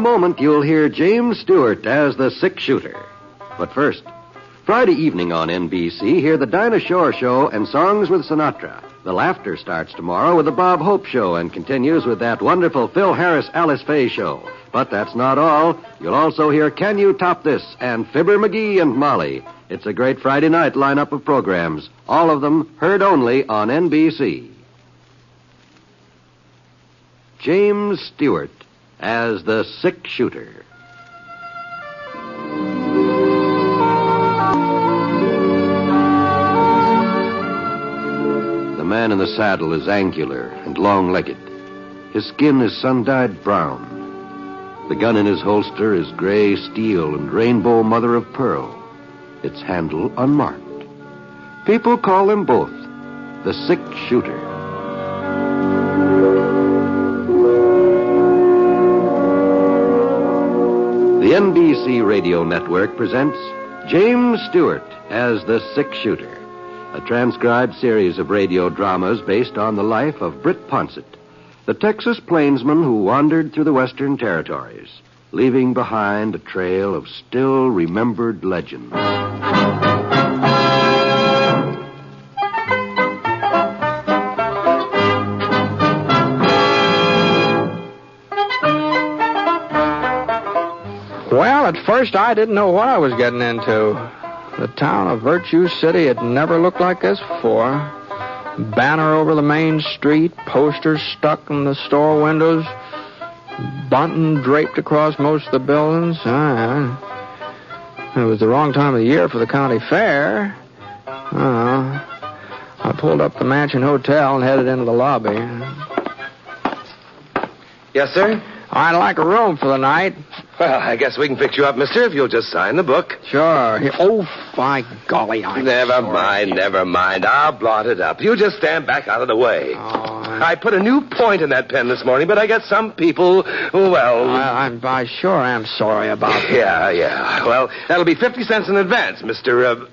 moment, you'll hear James Stewart as the six-shooter. But first, Friday evening on NBC, hear the Dinah Shore Show and Songs with Sinatra. The Laughter starts tomorrow with the Bob Hope Show and continues with that wonderful Phil Harris-Alice Faye Show. But that's not all. You'll also hear Can You Top This and Fibber McGee and Molly. It's a great Friday night lineup of programs, all of them heard only on NBC. James Stewart as the six-shooter. The man in the saddle is angular and long-legged. His skin is sun-dyed brown. The gun in his holster is gray steel and rainbow mother of pearl, its handle unmarked. People call him both the six-shooter. The NBC Radio Network presents James Stewart as the six-shooter, a transcribed series of radio dramas based on the life of Britt Ponsett, the Texas plainsman who wandered through the Western Territories, leaving behind a trail of still-remembered legends. Well, at first I didn't know what I was getting into. The town of Virtue City had never looked like this before. Banner over the main street, posters stuck in the store windows, bunting draped across most of the buildings. It was the wrong time of the year for the county fair. I pulled up the Mansion Hotel and headed into the lobby. Yes, sir? I'd like a room for the night. Well, I guess we can fix you up, mister, if you'll just sign the book. Sure. Oh, by golly, Never mind. I'll blot it up. You just stand back out of the way. I put a new point in that pen this morning, but I got some people who, well... I sure am sorry about that. Yeah. Well, that'll be 50 cents in advance, Mr.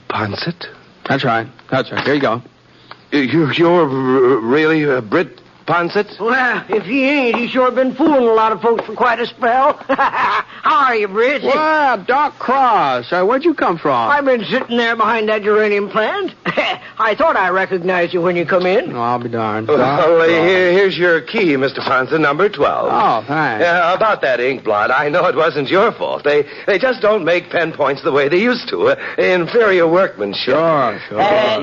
Ponsett? That's right. Here you go. You're really Britt Ponsett? Well, if he ain't, he's sure been fooling a lot of folks for quite a spell. How are you, Britt? Well, Doc Cross. Where'd you come from? I've been sitting there behind that geranium plant. I thought I recognized you when you come in. Oh, I'll be darned. Well, here's your key, Mr. Ponsett, number 12. Oh, thanks. About that ink blot, I know it wasn't your fault. They just don't make pen points the way they used to. Inferior workmanship. Sure.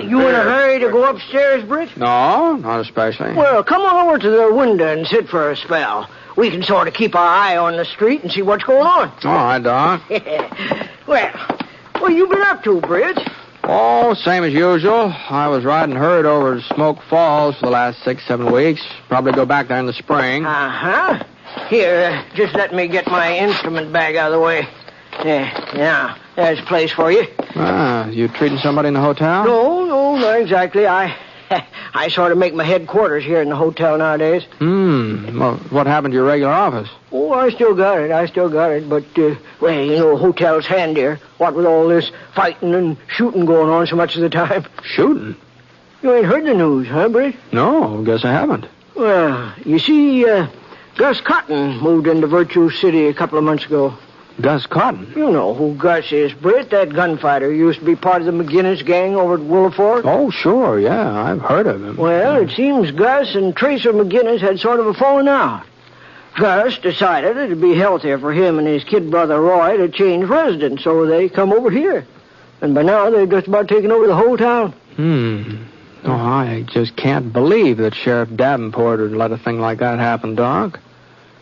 You in a hurry to go upstairs, Britt? No, not especially. Well, come on over to the window and sit for a spell. We can sort of keep our eye on the street and see what's going on. All right, Doc. What you been up to, Britt? Oh, same as usual. I was riding herd over to Smoke Falls for the last 6-7 weeks. Probably go back there in the spring. Uh-huh. Here, just let me get my instrument bag out of the way. Now, there's a place for you. You treating somebody in the hotel? No, not exactly. I sort of make my headquarters here in the hotel nowadays. Well, what happened to your regular office? Oh, I still got it. But, hotel's handier. What with all this fighting and shooting going on so much of the time. Shooting? You ain't heard the news, huh, Britt? No, guess I haven't. Well, you see, Gus Cotton moved into Virtue City a couple of months ago. Gus Cotton? You know who Gus is, Britt, that gunfighter. He used to be part of the McGinnis gang over at Willow Fork. Oh, sure, yeah, I've heard of him. Well, it seems Gus and Tracer McGinnis had sort of a falling out. Gus decided it'd be healthier for him and his kid brother Roy to change residence, so they come over here. And by now, they've just about taken over the whole town. Oh, I just can't believe that Sheriff Davenport would let a thing like that happen, Doc.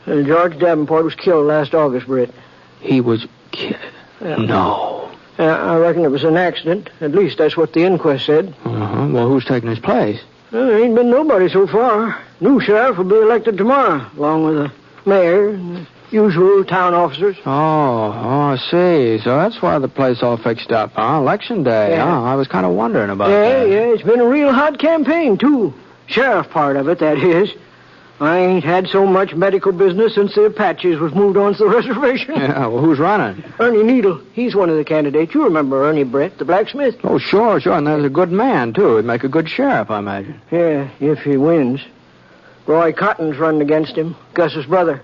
George Davenport was killed last August, Britt. He was killed? No. I reckon it was an accident. At least that's what the inquest said. Well, who's taking his place? There ain't been nobody so far. New sheriff will be elected tomorrow, along with the mayor and the usual town officers. Oh, I see. So that's why the place all fixed up, huh? Election day, Yeah. huh? I was kind of wondering about that. Yeah, it's been a real hot campaign, too. Sheriff part of it, that is. I ain't had so much medical business since the Apaches was moved on to the reservation. Yeah, well, who's running? Ernie Needle. He's one of the candidates. You remember Ernie Brett, the blacksmith? Oh, sure. And there's a good man, too. He'd make a good sheriff, I imagine. Yeah, if he wins. Roy Cotton's running against him, Gus's brother.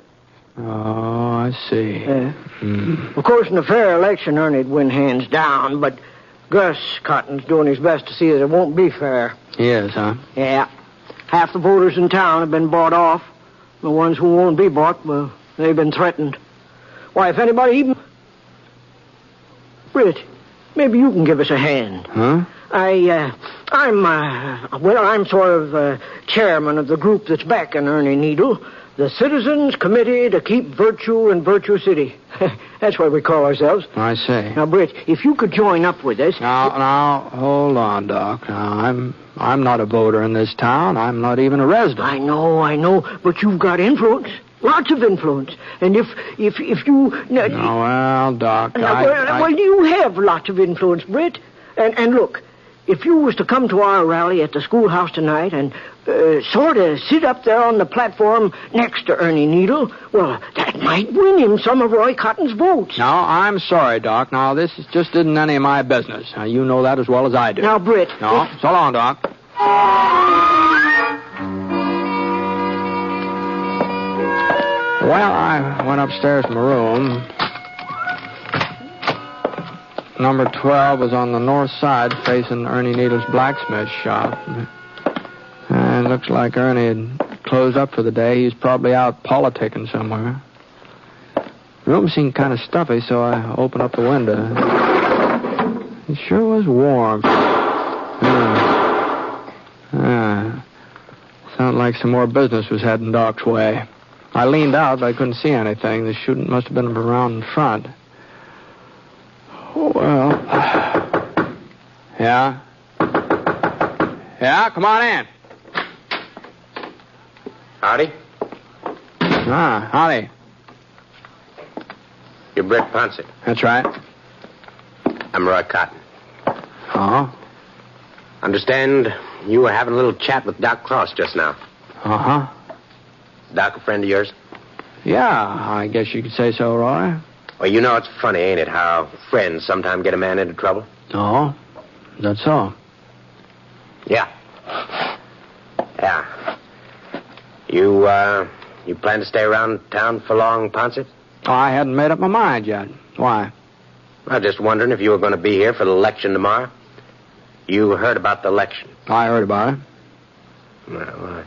Oh, I see. Yeah. Of course, in a fair election, Ernie'd win hands down, but Gus Cotton's doing his best to see that it won't be fair. He is, huh? Yeah. Half the voters in town have been bought off. The ones who won't be bought, well, they've been threatened. Why, if anybody even... Britt, maybe you can give us a hand. Huh? I'm sort of chairman of the group that's backing Ernie Needle, the Citizens Committee to Keep Virtue in Virtue City. That's what we call ourselves. I see. Now, Britt, if you could join up with us... Now, hold on, Doc. Now, I'm not a voter in this town. I'm not even a resident. I know, but you've got influence. Lots of influence. And if you... No, well, Doc, Well, you have lots of influence, Britt. And look, if you was to come to our rally at the schoolhouse tonight and sort of sit up there on the platform next to Ernie Needle, well, that might win him some of Roy Cotton's votes. No, I'm sorry, Doc. Now, this just isn't any of my business. Now, you know that as well as I do. Now, Britt... No, so long, Doc. Well, I went upstairs to my room. Number 12 was on the north side facing Ernie Needle's blacksmith shop. And it looks like Ernie had closed up for the day. He's probably out politicking somewhere. The room seemed kind of stuffy, so I opened up the window. It sure was warm. Sounded like some more business was heading Doc's way. I leaned out, but I couldn't see anything. The shooting must have been around in front. Oh, well. Yeah? Yeah, come on in. Howdy. Howdy. You're Britt Ponset. That's right. I'm Roy Cotton. Oh? Understand you were having a little chat with Doc Cross just now. Uh-huh. Doc a friend of yours? Yeah, I guess you could say so, Roy. Well, you know it's funny, ain't it, how friends sometimes get a man into trouble? Oh? That's so? Yeah. Yeah. You plan to stay around town for long, Ponset? Oh, I hadn't made up my mind yet. Why? I was just wondering if you were going to be here for the election tomorrow. You heard about the election? I heard about it. Well,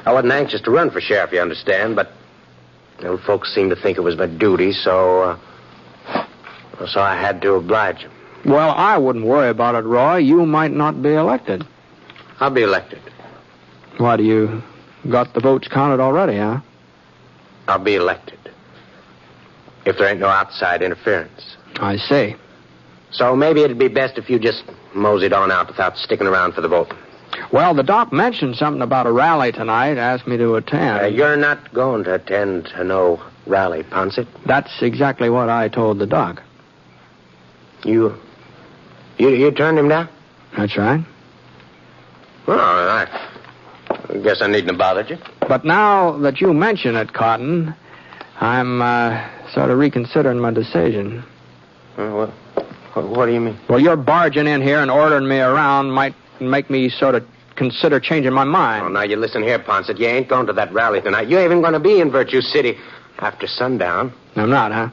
I wasn't anxious to run for sheriff, you understand, but folks seemed to think it was my duty, so I had to oblige them. Well, I wouldn't worry about it, Roy. You might not be elected. I'll be elected. Why, do you got the votes counted already, huh? I'll be elected. If there ain't no outside interference. I see. So maybe it'd be best if you just moseyed on out without sticking around for the vote. Well, the doc mentioned something about a rally tonight, asked me to attend. You're not going to attend to no rally, Ponset? That's exactly what I told the doc. You turned him down? That's right. Well, I guess I needn't have bothered you. But now that you mention it, Cotton, I'm sort of reconsidering my decision. What do you mean? Well, you're barging in here and ordering me around might make me sort of consider changing my mind. Oh, now you listen here, Ponset. You ain't going to that rally tonight. You ain't even going to be in Virtue City after sundown. I'm not, huh?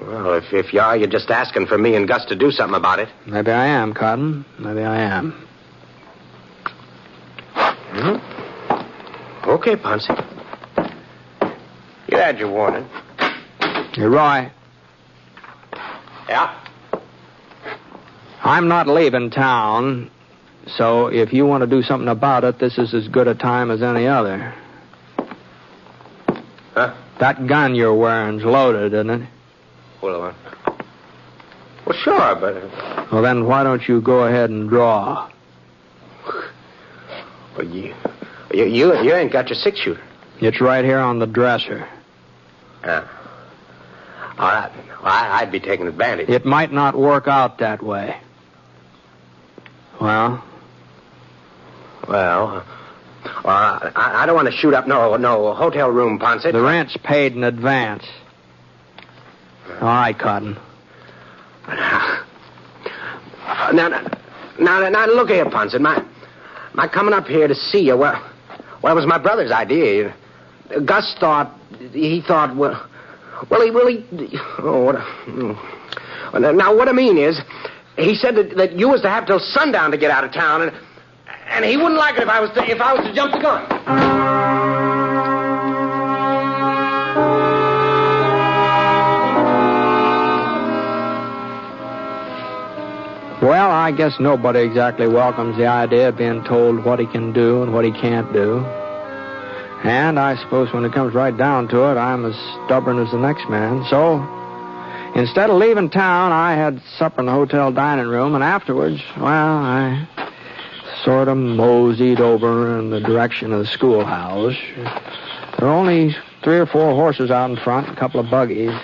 Well, if you are, you're just asking for me and Gus to do something about it. Maybe I am, Cotton. Maybe I am. Mm-hmm. Okay, Ponset. You had your warning. You're Roy. Yeah? I'm not leaving town, so if you want to do something about it, this is as good a time as any other. Huh? That gun you're wearing's loaded, isn't it? Well, sure, but... Well, then why don't you go ahead and draw? Well, you ain't got your six-shooter. It's right here on the dresser. Yeah. All right. Well, I'd be taking advantage. It might not work out that way. Well, I don't want to shoot up no hotel room, Ponset. The rent's paid in advance. All right, Cotton. Now, look here, Ponset. My coming up here to see you, well, Well, it was my brother's idea. Gus thought, now what I mean is, he said that you was to have till sundown to get out of town, and he wouldn't like it if I was to jump the gun. Well, I guess nobody exactly welcomes the idea of being told what he can do and what he can't do. And I suppose when it comes right down to it, I'm as stubborn as the next man. So, instead of leaving town, I had supper in the hotel dining room, and afterwards, well, I sort of moseyed over in the direction of the schoolhouse. There were only 3 or 4 horses out in front, a couple of buggies.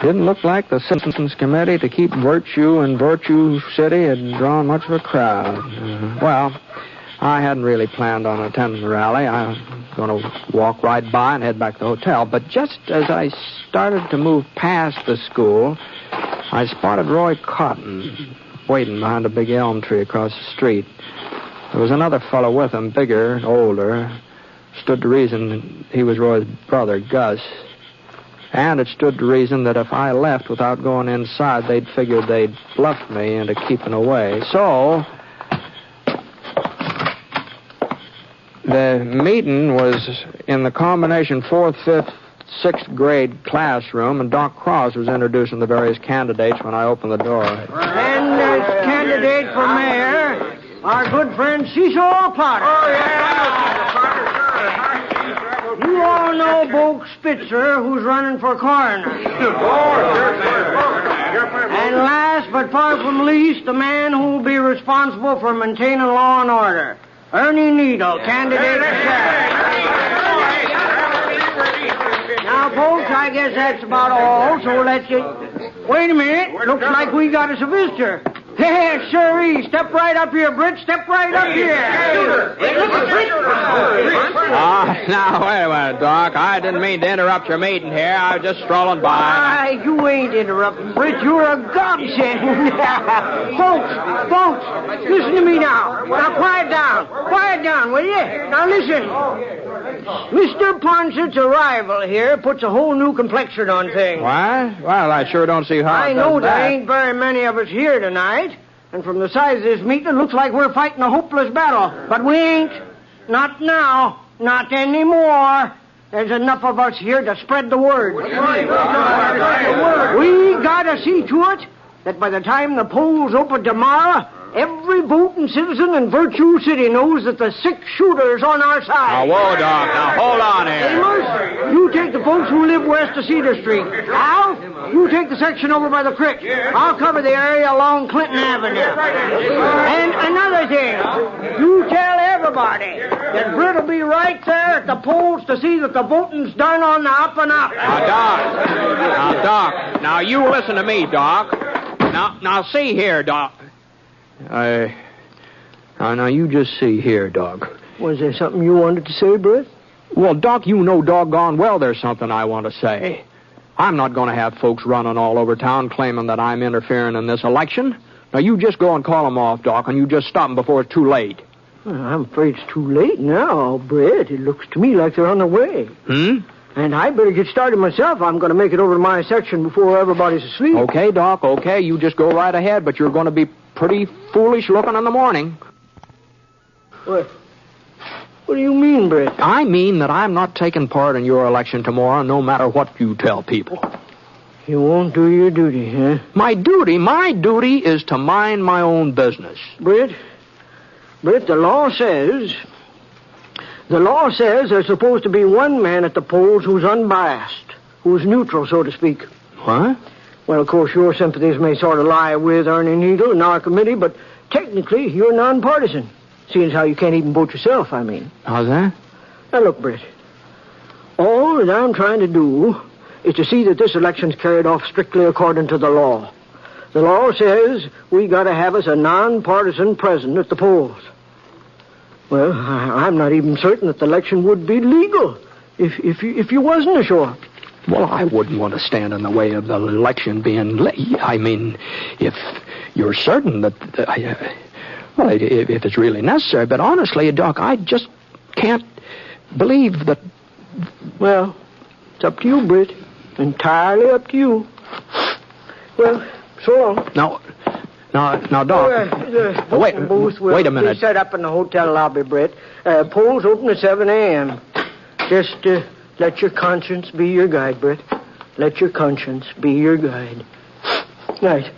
Didn't look like the Citizens Committee to keep virtue in Virtue City had drawn much of a crowd. Well, I hadn't really planned on attending the rally. I was going to walk right by and head back to the hotel. But just as I started to move past the school, I spotted Roy Cotton waiting behind a big elm tree across the street. There was another fellow with him, bigger, older. Stood to reason he was Roy's brother, Gus. And it stood to reason that if I left without going inside, they'd figured they'd bluffed me into keeping away. So, the meeting was in the combination 4th, 5th, 6th grade classroom, and Doc Cross was introducing the various candidates when I opened the door. And as candidate for mayor, our good friend Cecil Potter. Oh, yeah. You all know Bo Spitzer, who's running for coroner. And last but far from least, the man who will be responsible for maintaining law and order. Ernie Needle, candidate for sheriff. Now, folks, I guess that's about all, so let's get... Wait a minute. Looks like we got us a visitor. Hey, sirree. Step right up here, Britt. Step right up here. Now, wait a minute, Doc. I didn't mean to interrupt your meeting here. I was just strolling by. Why, you ain't interrupting, Britt. You're a godsend. Folks, listen to me now. Now, quiet down. Quiet down, will you? Now, listen. Mr. Poncett's arrival here puts a whole new complexion on things. What? Well, I sure don't see how I know there ain't very many of us here tonight, and from the size of this meeting, it looks like we're fighting a hopeless battle. But we ain't. Not now. Not anymore. There's enough of us here to spread the word. We gotta see to it that by the time the polls open tomorrow, every voting citizen in Virtue City knows that the 6-shooter is on our side. Now, whoa, Doc. Now, hold on here. Amos, you take the folks who live west of Cedar Street. Al, you take the section over by the creek. I'll cover the area along Clinton Avenue. And another thing, you tell everybody that Britt will be right there at the polls to see that the voting's done on the up and up. Now, Doc. Now, you listen to me, Doc. Now, see here, Doc. Now, you just see here, Doc. Was there something you wanted to say, Britt? Well, Doc, you know doggone well there's something I want to say. I'm not going to have folks running all over town claiming that I'm interfering in this election. Now, you just go and call them off, Doc, and you just stop them before it's too late. Well, I'm afraid it's too late now, Britt. It looks to me like they're on the way. And I better get started myself. I'm going to make it over to my section before everybody's asleep. Okay, Doc, okay. You just go right ahead, but you're going to be pretty foolish looking in the morning. What do you mean, Britt? I mean that I'm not taking part in your election tomorrow, no matter what you tell people. You won't do your duty, huh? My duty is to mind my own business. Britt, the law says there's supposed to be one man at the polls who's unbiased, who's neutral, so to speak. What? Well, of course, your sympathies may sort of lie with Ernie Needle and our committee, but technically, you're nonpartisan. Seeing as how you can't even vote yourself, I mean. How's that? Now, look, Britt. All that I'm trying to do is to see that this election's carried off strictly according to the law. The law says we got to have us a nonpartisan president at the polls. Well, I'm not even certain that the election would be legal if you wasn't a show-up. Well, I wouldn't want to stand in the way of the election being I mean, if you're certain that... Well, if it's really necessary. But honestly, Doc, I just can't believe that... Well, it's up to you, Britt. Entirely up to you. Well, so long. Now, Doc. Wait a minute. Be set up in the hotel lobby, Britt. Polls open at 7 a.m. Just let your conscience be your guide, Britt. Let your conscience be your guide. Night.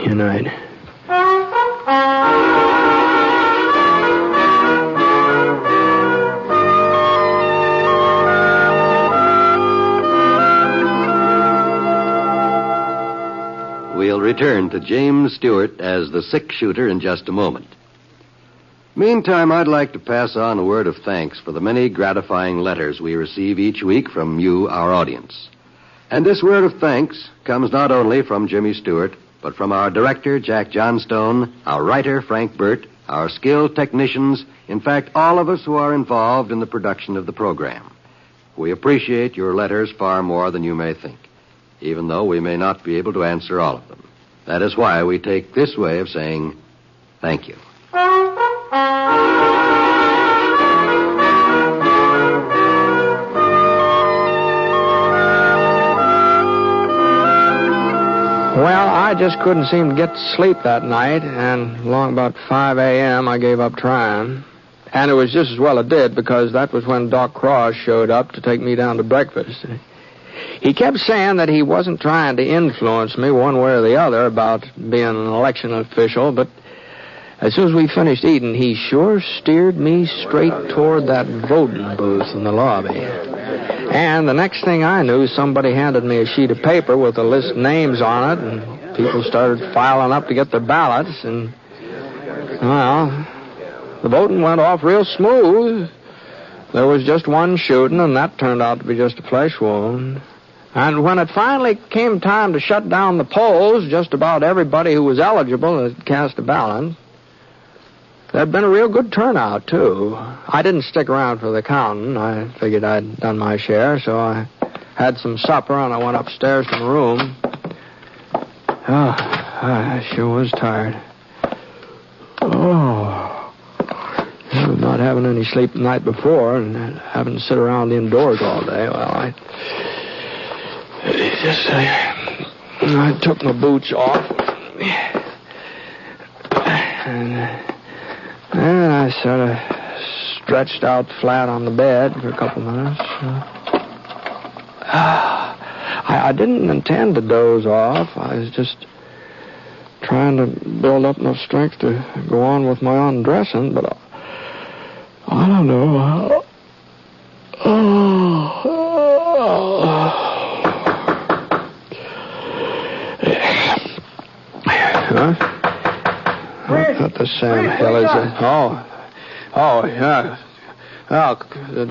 Good night. We'll return to James Stewart as the 6-shooter in just a moment. Meantime, I'd like to pass on a word of thanks for the many gratifying letters we receive each week from you, our audience. And this word of thanks comes not only from Jimmy Stewart, but from our director, Jack Johnstone, our writer, Frank Burt, our skilled technicians, in fact, all of us who are involved in the production of the program. We appreciate your letters far more than you may think, even though we may not be able to answer all of them. That is why we take this way of saying thank you. Well, I just couldn't seem to get to sleep that night, and along about 5 a.m. I gave up trying. And it was just as well it did, because that was when Doc Cross showed up to take me down to breakfast. He kept saying that he wasn't trying to influence me one way or the other about being an election official, but as soon as we finished eating, he sure steered me straight toward that voting booth in the lobby. And the next thing I knew, somebody handed me a sheet of paper with a list of names on it, and people started filing up to get their ballots, and, well, the voting went off real smooth. There was just one shooting, and that turned out to be just a flesh wound. And when it finally came time to shut down the polls, just about everybody who was eligible had cast a ballot. There'd been a real good turnout, too. I didn't stick around for the counting. I figured I'd done my share, so I had some supper, and I went upstairs to my room. Oh, I sure was tired. Not having any sleep the night before and having to sit around indoors all day, well, I took my boots off. And I sort of stretched out flat on the bed for a couple minutes. I didn't intend to doze off. I was just trying to build up enough strength to go on with my undressing, but I don't know. Huh? What the Sam hell is it? Oh, yeah. Oh,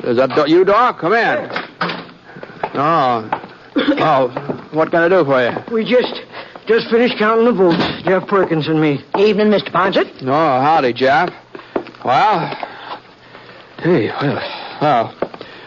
is that you, Doc? Come in. Oh, what can I do for you? We just finished counting the votes, Jeff Perkins and me. Evening, Mr. Ponset. Oh, howdy, Jeff. Well, well,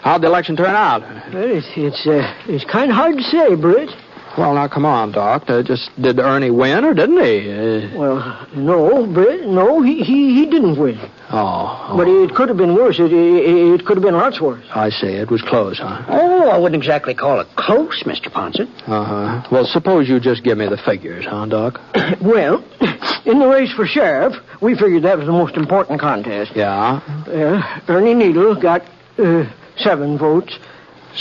how'd the election turn out? Well, it's kind of hard to say, Britt. Well, now, come on, Doc. Did Ernie win, or didn't he? Well, no, Britt, no, he didn't win. Oh. But it could have been worse. It could have been lots worse. I see. It was close, huh? Oh, I wouldn't exactly call it close, Mr. Ponset. Uh-huh. Well, suppose you just give me the figures, huh, Doc? Well, in the race for sheriff, we figured that was the most important contest. Yeah? Ernie Needle got 7 votes.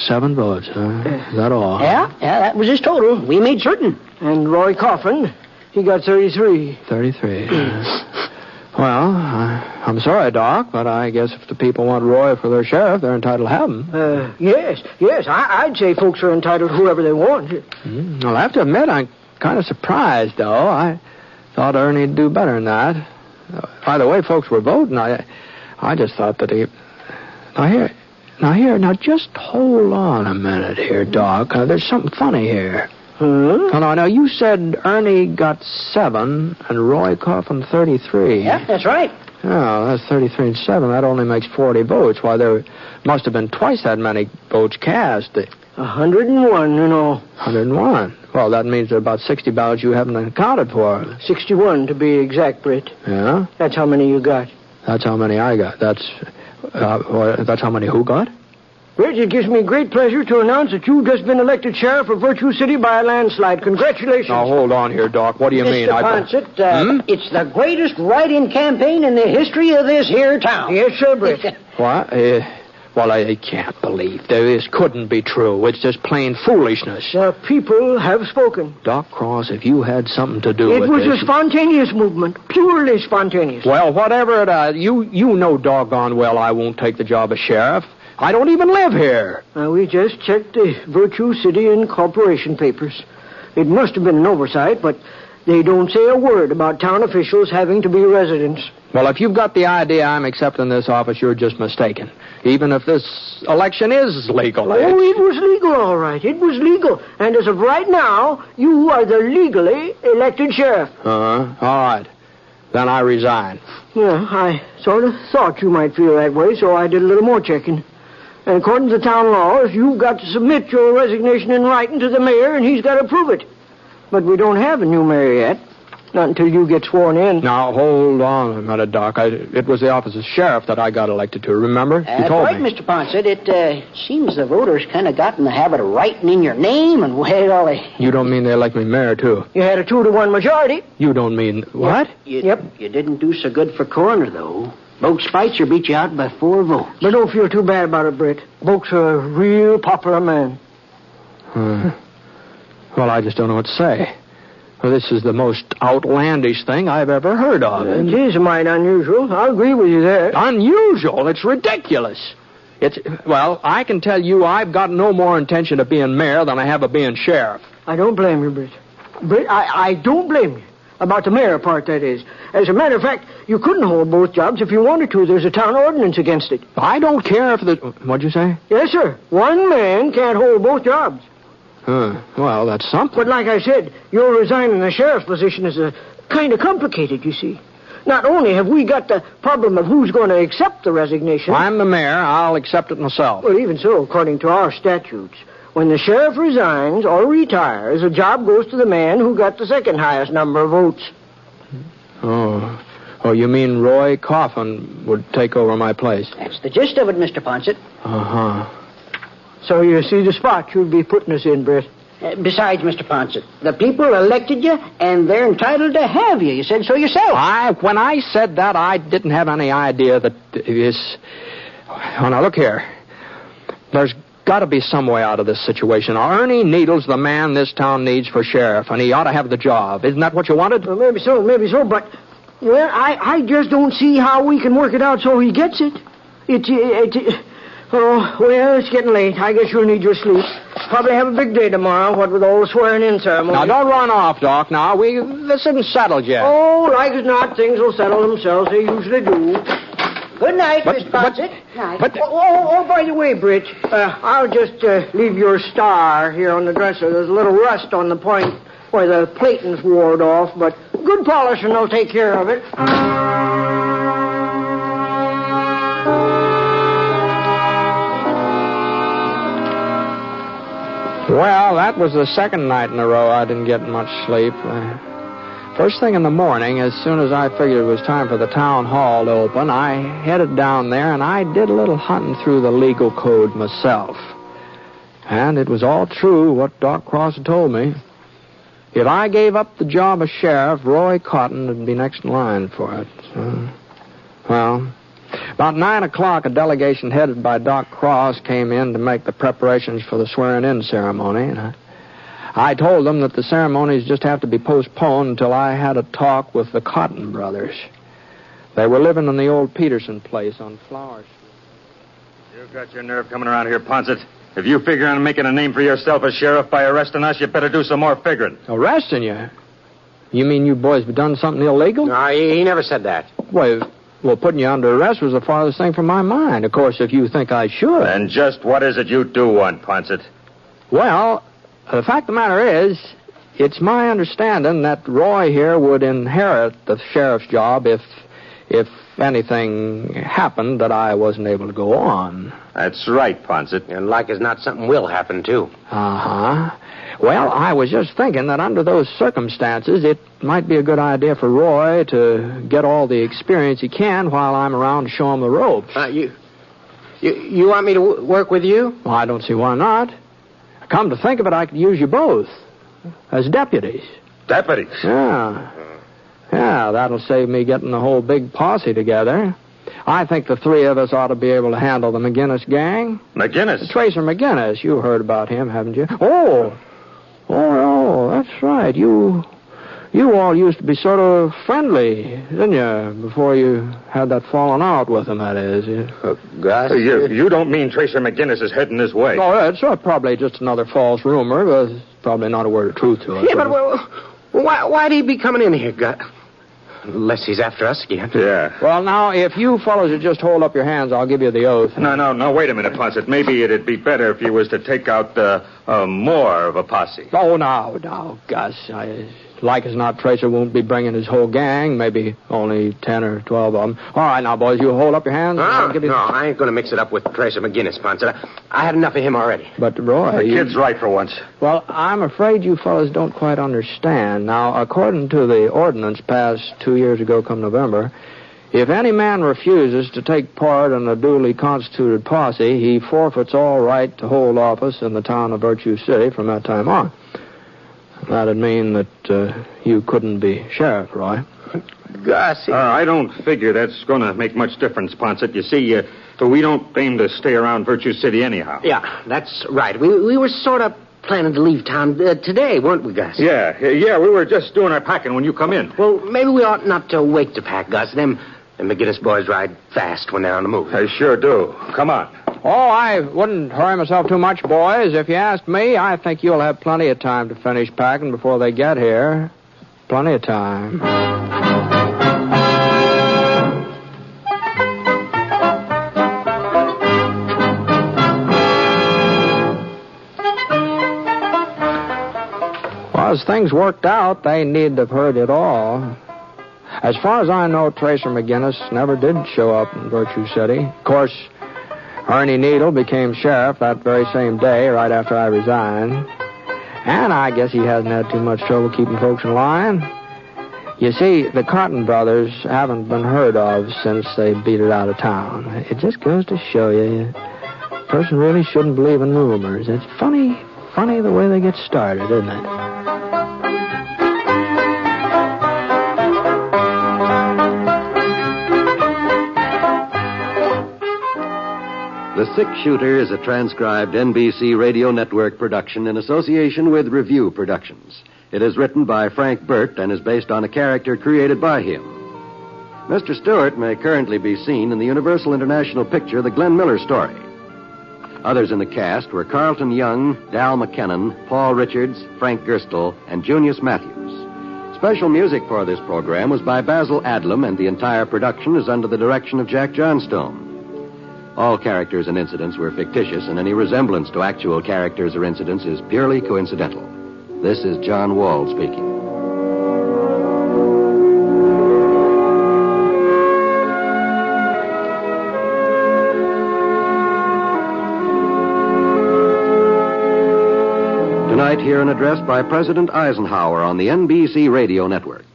7 votes, huh? Is that all? Yeah, that was his total. We made certain. And Roy Coffin, he got 33. 33. Well, I'm sorry, Doc, but I guess if the people want Roy for their sheriff, they're entitled to have him. Yes. I'd say folks are entitled to whoever they want. I'll have to admit, I'm kind of surprised, though. I thought Ernie'd do better than that. By the way folks were voting, I just thought that he... Now, just hold on a minute here, Doc. There's something funny here. Huh? Now, you said Ernie got 7 and Roy Coffin 33. Yeah, that's right. Oh, that's 33 and 7. That only makes 40 votes. Why, there must have been twice that many votes cast. 101, you know. 101. Well, that means there are about 60 ballots you haven't accounted for. 61 to be exact, Britt. Yeah? That's how many you got. That's how many I got. That's how many who got? Britt, it gives me great pleasure to announce that you've just been elected sheriff of Virtue City by a landslide. Congratulations. Now, hold on here, Doc. What do you mean? Mr. Ponset, it's the greatest write-in campaign in the history of this here town. Yes, sir, Britt. What? Well, I can't believe this couldn't be true. It's just plain foolishness. The people have spoken. Doc Cross, if you had something to do It with was this... a spontaneous movement, purely spontaneous. Well, whatever it is, you know doggone well I won't take the job of sheriff. I don't even live here. We just checked the Virtue City Incorporation papers. It must have been an oversight, but they don't say a word about town officials having to be residents. Well, if you've got the idea I'm accepting this office, you're just mistaken. Even if this election is legal. Oh, it was legal, all right. It was legal. And as of right now, you are the legally elected sheriff. All right. Then I resign. Yeah, I sort of thought you might feel that way, so I did a little more checking. And according to the town laws, you've got to submit your resignation in writing to the mayor, and he's got to approve it. But we don't have a new mayor yet. Not until you get sworn in. Now, hold on a minute, Doc. It was the office of sheriff that I got elected to, remember? You That's told right, me. Mr. Ponset. It seems the voters kind of got in the habit of writing in your name and well, You don't mean they elect me mayor, too? You had a 2-to-1 majority. You don't mean... What? Yep. You didn't do so good for coroner, though. Boke Spitzer beat you out by 4 votes. But don't feel too bad about it, Britt. Boke's a real popular man. Well, I just don't know what to say. Well, this is the most outlandish thing I've ever heard of. It is mighty unusual. I'll agree with you there. Unusual? It's ridiculous. Well, I can tell you I've got no more intention of being mayor than I have of being sheriff. I don't blame you, Britt. Britt, I don't blame you. About the mayor part, that is. As a matter of fact, you couldn't hold both jobs if you wanted to. There's a town ordinance against it. I don't care if the... What'd you say? Yes, sir. One man can't hold both jobs. Well, that's something. But like I said, your resigning the sheriff's position is kind of complicated, you see. Not only have we got the problem of who's going to accept the resignation... I'm the mayor. I'll accept it myself. Well, even so, according to our statutes, when the sheriff resigns or retires, the job goes to the man who got the second highest number of votes. Oh, you mean Roy Coffin would take over my place? That's the gist of it, Mr. Ponset. Uh-huh. So you see the spot you'd be putting us in, Britt. Besides, Mr. Ponset, the people elected you, and they're entitled to have you. You said so yourself. When I said that, I didn't have any idea that this... Oh, now, look here. There's got to be some way out of this situation. Now, Ernie Needle's the man this town needs for sheriff, and he ought to have the job. Isn't that what you wanted? Well, maybe so, but... Well, I just don't see how we can work it out so he gets it. Oh, well, it's getting late. I guess you'll need your sleep. Probably have a big day tomorrow, what with all the swearing-in ceremony. Now, don't run off, Doc. Now, this isn't settled yet. Oh, like as not, things will settle themselves. They usually do. Good night, But- Mr. Ponset. Night. By the way, Britt, I'll just leave your star here on the dresser. There's a little rust on the point where the plating's wore off, but good polishing will take care of it. Well, that was the second night in a row I didn't get much sleep. First thing in the morning, as soon as I figured it was time for the town hall to open, I headed down there and I did a little hunting through the legal code myself. And it was all true what Doc Cross had told me. If I gave up the job of sheriff, Roy Cotton would be next in line for it. So, well, about 9 o'clock, a delegation headed by Doc Cross came in to make the preparations for the swearing-in ceremony. And I told them that the ceremonies just have to be postponed until I had a talk with the Cotton brothers. They were living in the old Peterson place on Flower Street. You got your nerve coming around here, Ponset. If you figure on making a name for yourself as sheriff by arresting us, you better do some more figuring. Arresting you? You mean you boys have done something illegal? No, he never said that. Well, putting you under arrest was the farthest thing from my mind. Of course, if you think I should. And just what is it you do want, Ponset? Well, the fact of the matter is, it's my understanding that Roy here would inherit the sheriff's job if anything happened that I wasn't able to go on. That's right, Ponset. And like as not, something will happen, too. Uh-huh. Well, I was just thinking that under those circumstances, it might be a good idea for Roy to get all the experience he can while I'm around to show him the ropes. You want me to work with you? Well, I don't see why not. Come to think of it, I could use you both as deputies. Deputies? Yeah. Yeah, that'll save me getting the whole big posse together. I think the three of us ought to be able to handle the McGinnis gang. McGinnis? Tracer McGinnis. You heard about him, haven't you? Oh, that's right. You all used to be sort of friendly, didn't you? Before you had that falling out with him, that is. Gus? You don't mean Tracer McGinnis is heading this way? Oh, it's probably just another false rumor, but there's probably not a word of truth to it. Yeah, but why'd he be coming in here, Gus? Unless he's after us again. Yeah. Well, now, if you fellows would just hold up your hands, I'll give you the oath. No, wait a minute, Ponset. Maybe it'd be better if you was to take out more of a posse. Oh, no, Gus. Like as not, Tracer won't be bringing his whole gang, maybe only 10 or 12 of them. All right, now, boys, you hold up your hands. No, I ain't going to mix it up with Tracer McGinnis, Ponset. I had enough of him already. But, Roy... The kid's right for once. Well, I'm afraid you fellas don't quite understand. Now, according to the ordinance passed 2 years ago come November, if any man refuses to take part in a duly constituted posse, he forfeits all right to hold office in the town of Virtue City from that time on. That'd mean that you couldn't be sheriff, Roy. Gus... I don't figure that's going to make much difference, Ponset. You see, we don't aim to stay around Virtue City anyhow. Yeah, that's right. We were sort of planning to leave town today, weren't we, Gus? Yeah, we were just doing our packing when you come in. Well, maybe we ought not to wait to pack, Gus. Them McGinnis boys ride fast when they're on the move. They sure do. Come on. Oh, I wouldn't hurry myself too much, boys. If you ask me, I think you'll have plenty of time to finish packing before they get here. Plenty of time. Well, as things worked out, they needn't have heard it all. As far as I know, Tracer McGinnis never did show up in Virtue City. Of course, Ernie Needle became sheriff that very same day, right after I resigned. And I guess he hasn't had too much trouble keeping folks in line. You see, the Cotton brothers haven't been heard of since they beat it out of town. It just goes to show you, a person really shouldn't believe in rumors. It's funny the way they get started, isn't it? The Six Shooter is a transcribed NBC Radio Network production in association with Review Productions. It is written by Frank Burt and is based on a character created by him. Mr. Stewart may currently be seen in the Universal International picture The Glenn Miller Story. Others in the cast were Carlton Young, Dal McKennon, Paul Richards, Frank Gerstle, and Junius Matthews. Special music for this program was by Basil Adlam, and the entire production is under the direction of Jack Johnstone. All characters and incidents were fictitious, and any resemblance to actual characters or incidents is purely coincidental. This is John Wall speaking. Tonight, hear an address by President Eisenhower on the NBC Radio Network.